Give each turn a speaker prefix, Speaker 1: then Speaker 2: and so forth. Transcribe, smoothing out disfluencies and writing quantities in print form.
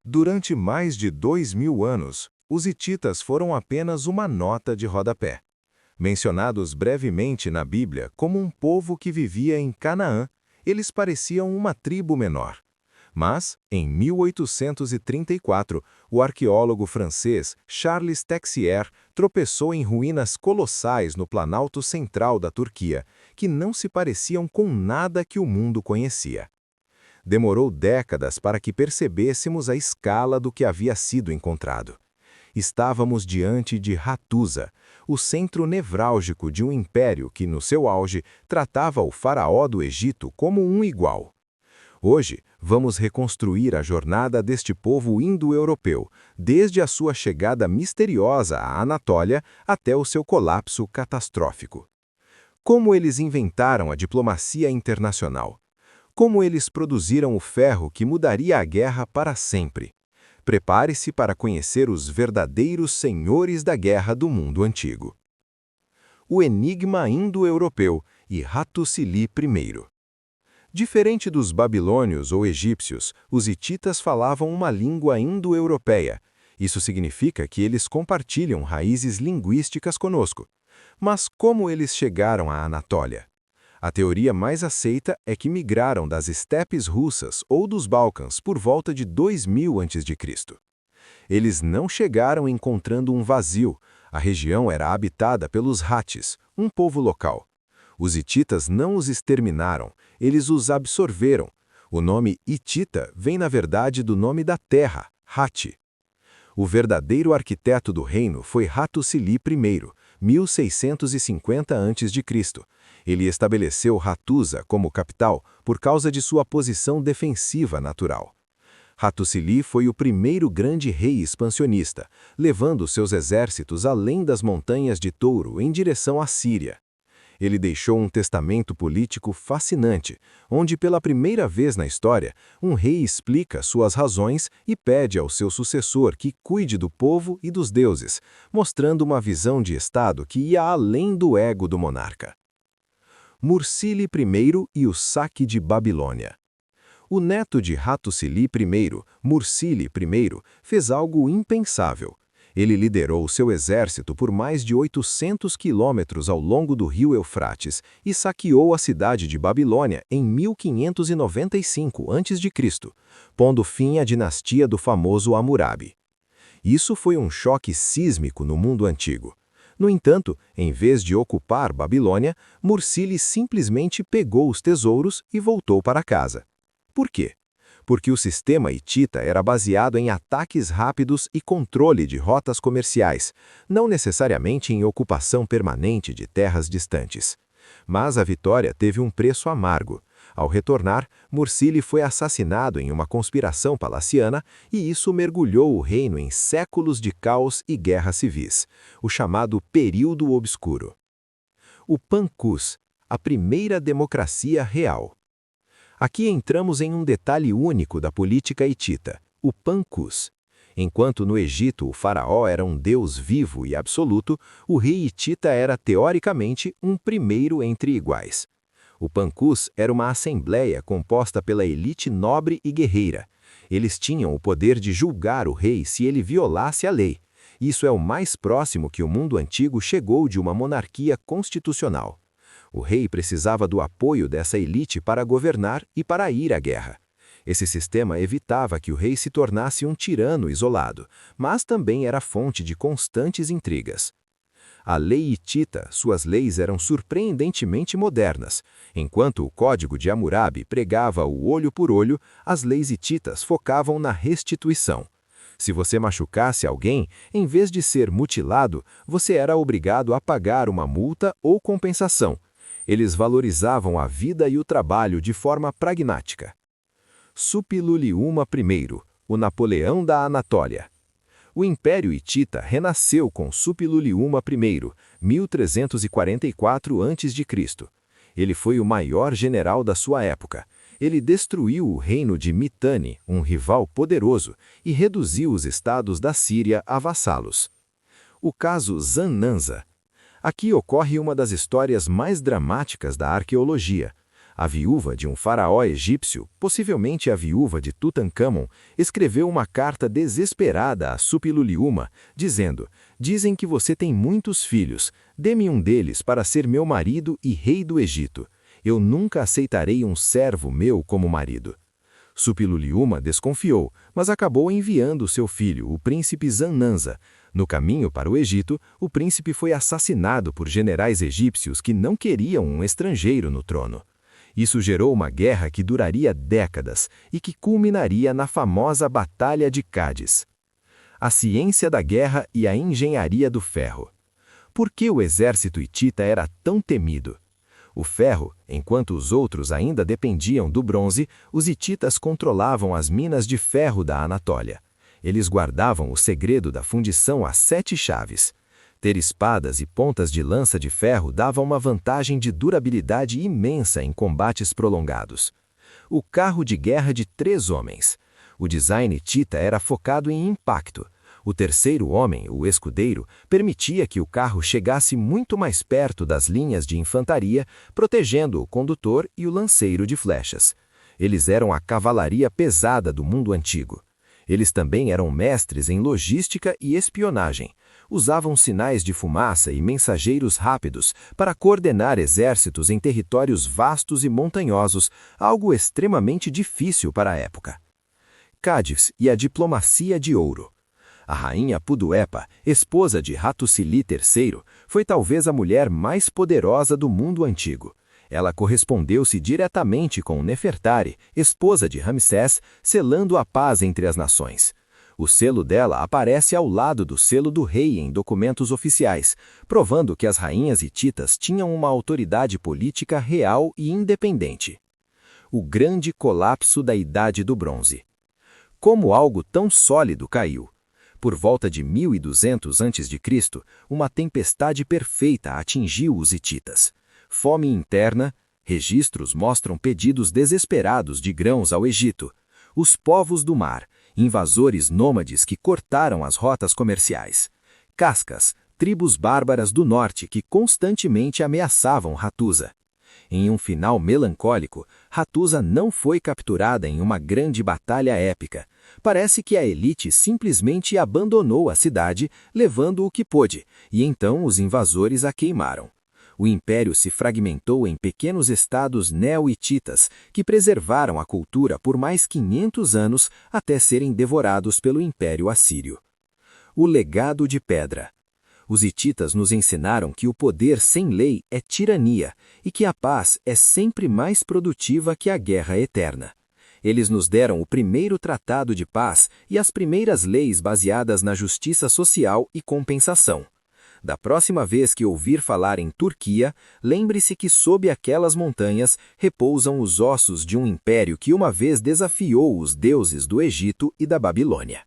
Speaker 1: Durante mais de 2000 anos, os hititas foram apenas uma nota de rodapé. Mencionados brevemente na Bíblia como um povo que vivia em Canaã, eles pareciam uma tribo menor. Mas, em 1834, o arqueólogo francês Charles Texier tropeçou em ruínas colossais no planalto central da Turquia, que não se pareciam com nada que o mundo conhecia. Demorou décadas para que percebêssemos a escala do que havia sido encontrado. Estávamos diante de Hattusa, o centro nevrálgico de um império que, no seu auge, tratava o faraó do Egito como um igual. Hoje, vamos reconstruir a jornada deste povo indo-europeu, desde a sua chegada misteriosa à Anatólia até o seu colapso catastrófico. Como eles inventaram a diplomacia internacional? Como eles produziram o ferro que mudaria a guerra para sempre? Prepare-se para conhecer os verdadeiros senhores da guerra do mundo antigo. O enigma indo-europeu e Hattusili I. Diferente dos babilônios ou egípcios, os hititas falavam uma língua indo-europeia. Isso significa que eles compartilham raízes linguísticas conosco. Mas como eles chegaram à Anatólia? A teoria mais aceita é que migraram das estepes russas ou dos Balcãs por volta de 2000 a.C. Eles não chegaram encontrando um vazio. A região era habitada pelos Hatis, um povo local. Os hititas não os exterminaram, eles os absorveram. O nome hitita vem na verdade do nome da terra, Hatti. O verdadeiro arquiteto do reino foi Hattusili I, 1650 a.C. Ele estabeleceu Hattusa como capital por causa de sua posição defensiva natural. Hattusili foi o primeiro grande rei expansionista, levando seus exércitos além das montanhas de Touro em direção à Síria. Ele deixou um testamento político fascinante, onde pela primeira vez na história, um rei explica suas razões e pede ao seu sucessor que cuide do povo e dos deuses, mostrando uma visão de Estado que ia além do ego do monarca. Mursili I e o saque de Babilônia. O neto de Hattusili I, Mursili I, fez algo impensável. Ele liderou seu exército por mais de 800 quilômetros ao longo do rio Eufrates e saqueou a cidade de Babilônia em 1595 a.C., pondo fim à dinastia do famoso Hammurabi. Isso foi um choque sísmico no mundo antigo. No entanto, em vez de ocupar Babilônia, Mursili simplesmente pegou os tesouros e voltou para casa. Por quê? Porque o sistema hitita era baseado em ataques rápidos e controle de rotas comerciais, não necessariamente em ocupação permanente de terras distantes. Mas a vitória teve um preço amargo. Ao retornar, Mursili foi assassinado em uma conspiração palaciana e isso mergulhou o reino em séculos de caos e guerras civis, o chamado Período Obscuro. O Pancus, a primeira democracia real. Aqui entramos em um detalhe único da política hitita, o Pancus. Enquanto no Egito o faraó era um deus vivo e absoluto, o rei hitita era teoricamente um primeiro entre iguais. O Pancus era uma assembleia composta pela elite nobre e guerreira. Eles tinham o poder de julgar o rei se ele violasse a lei. Isso é o mais próximo que o mundo antigo chegou de uma monarquia constitucional. O rei precisava do apoio dessa elite para governar e para ir à guerra. Esse sistema evitava que o rei se tornasse um tirano isolado, mas também era fonte de constantes intrigas. A lei hitita, suas leis eram surpreendentemente modernas. Enquanto o Código de Hammurabi pregava o olho por olho, as leis hititas focavam na restituição. Se você machucasse alguém, em vez de ser mutilado, você era obrigado a pagar uma multa ou compensação. Eles valorizavam a vida e o trabalho de forma pragmática. Suppiluliuma I, o Napoleão da Anatólia. O Império Hitita renasceu com Suppiluliuma I, 1344 a.C. Ele foi o maior general da sua época. Ele destruiu o reino de Mitanni, um rival poderoso, e reduziu os estados da Síria a vassalos. O caso Zananza. Aqui ocorre uma das histórias mais dramáticas da arqueologia. A viúva de um faraó egípcio, possivelmente a viúva de Tutancâmon, escreveu uma carta desesperada a Suppiluliuma, dizendo: "Dizem que você tem muitos filhos, dê-me um deles para ser meu marido e rei do Egito. Eu nunca aceitarei um servo meu como marido." Suppiluliuma desconfiou, mas acabou enviando seu filho, o príncipe Zananza. No caminho para o Egito, o príncipe foi assassinado por generais egípcios que não queriam um estrangeiro no trono. Isso gerou uma guerra que duraria décadas e que culminaria na famosa Batalha de Cádiz. A ciência da guerra e a engenharia do ferro. Por que o exército hitita era tão temido? O ferro, enquanto os outros ainda dependiam do bronze, os hititas controlavam as minas de ferro da Anatólia. Eles guardavam o segredo da fundição a 7 chaves. Ter espadas e pontas de lança de ferro dava uma vantagem de durabilidade imensa em combates prolongados. O carro de guerra de 3 homens. O design hitita era focado em impacto. O terceiro homem, o escudeiro, permitia que o carro chegasse muito mais perto das linhas de infantaria, protegendo o condutor e o lanceiro de flechas. Eles eram a cavalaria pesada do mundo antigo. Eles também eram mestres em logística e espionagem. Usavam sinais de fumaça e mensageiros rápidos para coordenar exércitos em territórios vastos e montanhosos, algo extremamente difícil para a época. Cádiz e a diplomacia de ouro. A rainha Puduepa, esposa de Hattusili III, foi talvez a mulher mais poderosa do mundo antigo. Ela correspondeu-se diretamente com Nefertari, esposa de Ramsés, selando a paz entre as nações. O selo dela aparece ao lado do selo do rei em documentos oficiais, provando que as rainhas hititas tinham uma autoridade política real e independente. O grande colapso da Idade do Bronze. Como algo tão sólido caiu? Por volta de 1200 a.C., uma tempestade perfeita atingiu os hititas. Fome interna, registros mostram pedidos desesperados de grãos ao Egito. Os povos do mar, invasores nômades que cortaram as rotas comerciais. Cascas, tribos bárbaras do norte que constantemente ameaçavam Hattusa. Em um final melancólico, Hattusa não foi capturada em uma grande batalha épica. Parece que a elite simplesmente abandonou a cidade, levando o que pôde, e então os invasores a queimaram. O império se fragmentou em pequenos estados neo-hititas, que preservaram a cultura por mais 500 anos até serem devorados pelo Império Assírio. O legado de pedra. Os hititas nos ensinaram que o poder sem lei é tirania e que a paz é sempre mais produtiva que a guerra eterna. Eles nos deram o primeiro tratado de paz e as primeiras leis baseadas na justiça social e compensação. Da próxima vez que ouvir falar em Turquia, lembre-se que sob aquelas montanhas repousam os ossos de um império que uma vez desafiou os deuses do Egito e da Babilônia.